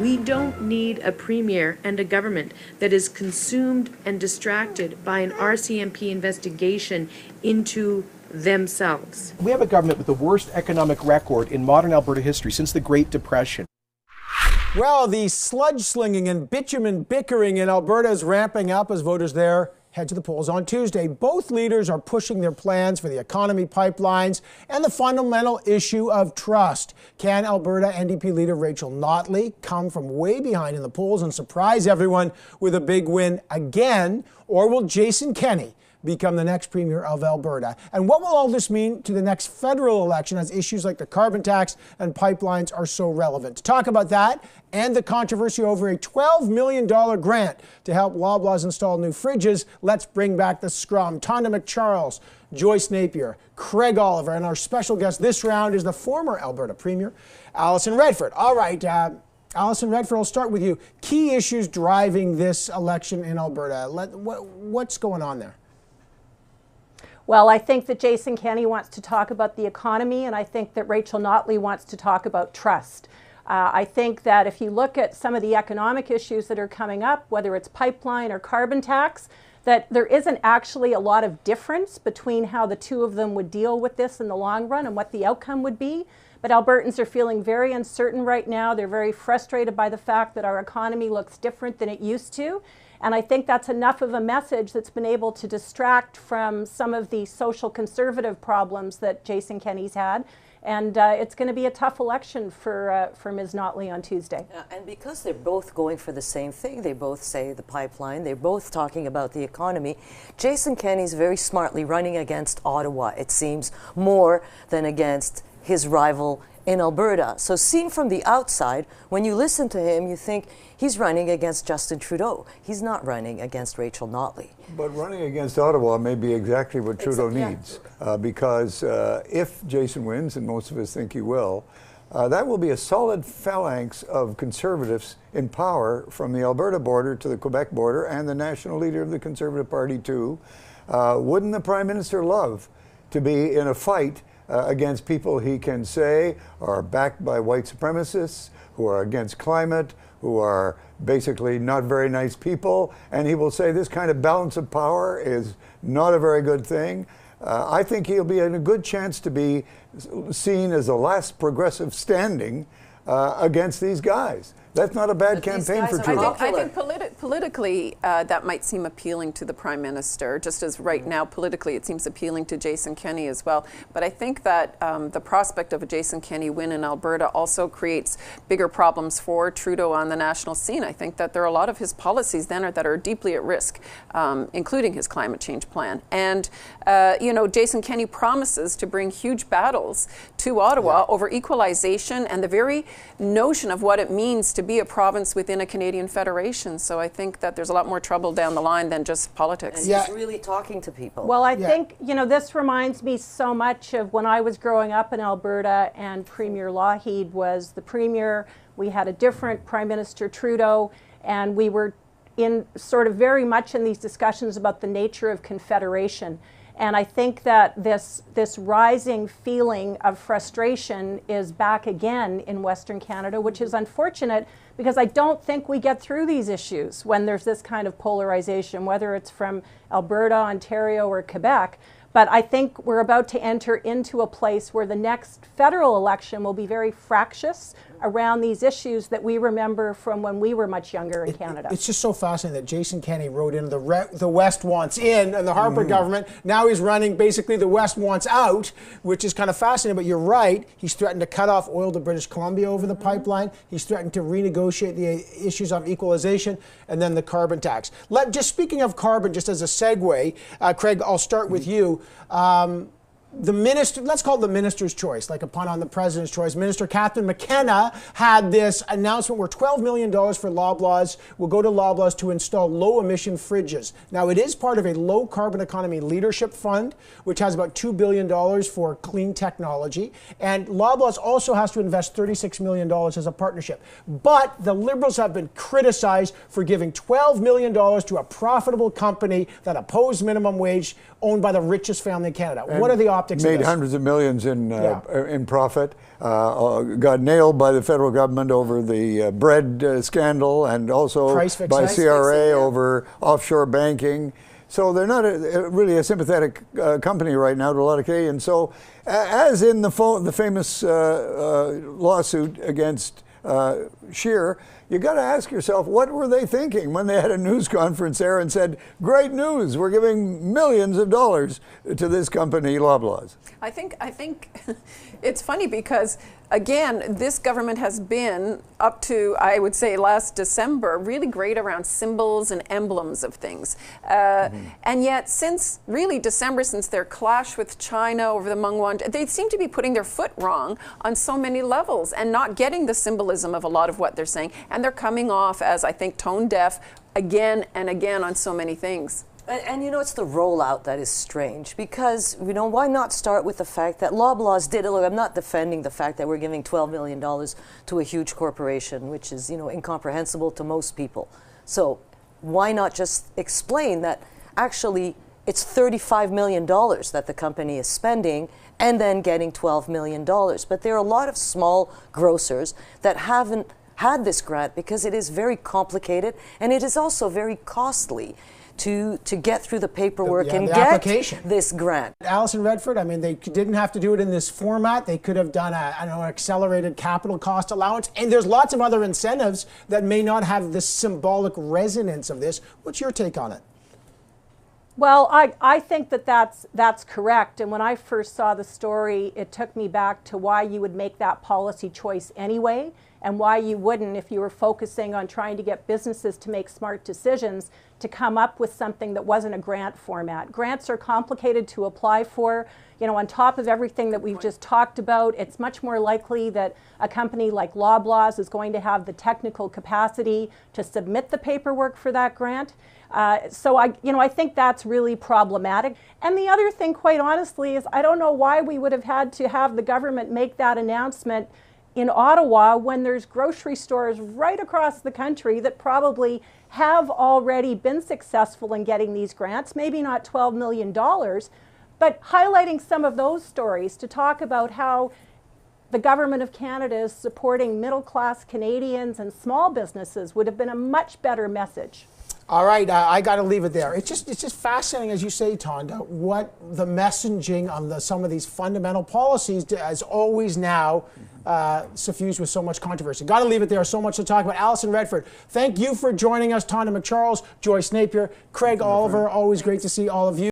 We don't need a premier and a government that is consumed and distracted by an RCMP investigation into themselves. We have a government with the worst economic record in modern Alberta history since the Great Depression. Well, the sludge slinging and bitumen bickering in Alberta is ramping up as voters there head to the polls on Tuesday. Both leaders are pushing their plans for the economy, pipelines, and the fundamental issue of trust. Can Alberta NDP leader Rachel Notley come from way behind in the polls and surprise everyone with a big win again? Or will Jason Kenney become the next premier of Alberta? And what will all this mean to the next federal election as issues like the carbon tax and pipelines are so relevant? To talk about that and the controversy over a $12 million grant to help Loblaws install new fridges, let's bring back the Scrum. Tonda McCharles, Joyce Napier, Craig Oliver, and our special guest this round is the former Alberta Premier, Alison Redford. All right, Alison Redford, I'll start with you. Key issues driving this election in Alberta. What's going on there? Well, I think that Jason Kenney wants to talk about the economy, and I think that Rachel Notley wants to talk about trust. I think that if you look at some of the economic issues that are coming up, whether it's pipeline or carbon tax, that there isn't actually a lot of difference between how the two of them would deal with this in the long run and what the outcome would be. But Albertans are feeling very uncertain right now. They're very frustrated by the fact that our economy looks different than it used to. And I think that's enough of a message that's been able to distract from some of the social conservative problems that Jason Kenney's had. And it's going to be a tough election for Ms. Notley on Tuesday. And because they're both going for the same thing, they both say the pipeline, they're both talking about the economy, Jason Kenney's very smartly running against Ottawa, it seems, more than against his rival in Alberta. So seen from the outside, when you listen to him, you think he's running against Justin Trudeau. He's not running against Rachel Notley. But running against Ottawa may be exactly what Trudeau needs, because if Jason wins, and most of us think he will, that will be a solid phalanx of Conservatives in power from the Alberta border to the Quebec border, and the national leader of the Conservative Party too. Wouldn't the Prime Minister love to be in a fight against people he can say are backed by white supremacists, who are against climate, who are basically not very nice people, and he will say this kind of balance of power is not a very good thing. I think he'll be in a good chance to be seen as the last progressive standing against these guys. That's not a bad campaign for Trudeau. I think politically that might seem appealing to the Prime Minister, just as right now politically it seems appealing to Jason Kenney as well. But I think that the prospect of a Jason Kenney win in Alberta also creates bigger problems for Trudeau on the national scene. I think that there are a lot of his policies then that are deeply at risk, including his climate change plan. And, you know, Jason Kenney promises to bring huge battles to Ottawa over equalization and the very notion of what it means to be a province within a Canadian federation. So I think that there's a lot more trouble down the line than just politics. And he's really talking to people. Well, I think, you know, this reminds me so much of when I was growing up in Alberta and Premier Lougheed was the premier. We had a different Prime Minister Trudeau, and we were in sort of very much in these discussions about the nature of confederation. And I think that this rising feeling of frustration is back again in Western Canada, which is unfortunate because I don't think we get through these issues when there's this kind of polarization, whether it's from Alberta, Ontario, or Quebec. But I think we're about to enter into a place where the next federal election will be very fractious around these issues that we remember from when we were much younger in Canada. It's just so fascinating that Jason Kenney wrote in the West wants in and the Harper government. Now he's running basically the West wants out, which is kind of fascinating. But you're right. He's threatened to cut off oil to British Columbia over the pipeline. He's threatened to renegotiate the issues on equalization and then the carbon tax. Just speaking of carbon, just as a segue, Craig, I'll start with you. The minister, let's call it the minister's choice, like a pun on the president's choice. Minister Catherine McKenna had this announcement where $12 million for Loblaws will go to Loblaws to install low-emission fridges. Now, it is part of a low-carbon economy leadership fund, which has about $2 billion for clean technology. And Loblaws also has to invest $36 million as a partnership. But the Liberals have been criticized for giving $12 million to a profitable company that opposed minimum wage owned by the richest family in Canada. What are the options optics of made this. hundreds of millions in profit. Got nailed by the federal government over the bread scandal, and also by CRA over offshore banking. So they're not really a sympathetic company right now to a lot of Canadians. So as in the famous lawsuit against Scheer, you got to ask yourself, what were they thinking when they had a news conference there and said, great news, we're giving millions of dollars to this company, Loblaws? I think it's funny because, again, this government has been, up to, I would say, last December, really great around symbols and emblems of things. And yet, since really December, since their clash with China over the Mengwan, they seem to be putting their foot wrong on so many levels and not getting the symbolism of a lot of what they're saying. And they're coming off as, I think, tone deaf again and again on so many things. And you know, it's the rollout that is strange, because, you know, why not start with the fact that Loblaws did it? Look, I'm not defending the fact that we're giving $12 million to a huge corporation, which is, you know, incomprehensible to most people. So why not just explain that actually it's $35 million that the company is spending and then getting $12 million. But there are a lot of small grocers that haven't had this grant because it is very complicated and it is also very costly to get through the paperwork and get this grant. Alison Redford, I mean, they didn't have to do it in this format. They could have done an accelerated capital cost allowance. And there's lots of other incentives that may not have the symbolic resonance of this. What's your take on it? Well, I think that that's correct. And when I first saw the story, it took me back to why you would make that policy choice anyway, and why you wouldn't, if you were focusing on trying to get businesses to make smart decisions, to come up with something that wasn't a grant format. Grants are complicated to apply for. You know, on top of everything that we've just talked about, it's much more likely that a company like Loblaws is going to have the technical capacity to submit the paperwork for that grant. So I think that's really problematic. And the other thing, quite honestly, is I don't know why we would have had to have the government make that announcement in Ottawa when there's grocery stores right across the country that probably have already been successful in getting these grants, maybe not $12 million, but highlighting some of those stories to talk about how the government of Canada is supporting middle-class Canadians and small businesses would have been a much better message. All right, I got to leave it there. It's just fascinating, as you say, Tonda, what the messaging on some of these fundamental policies is always now suffused with so much controversy. Got to leave it there. So much to talk about. Alison Redford, thank you for joining us. Tonda McCharles, Joyce Napier, Craig Oliver, always great to see all of you.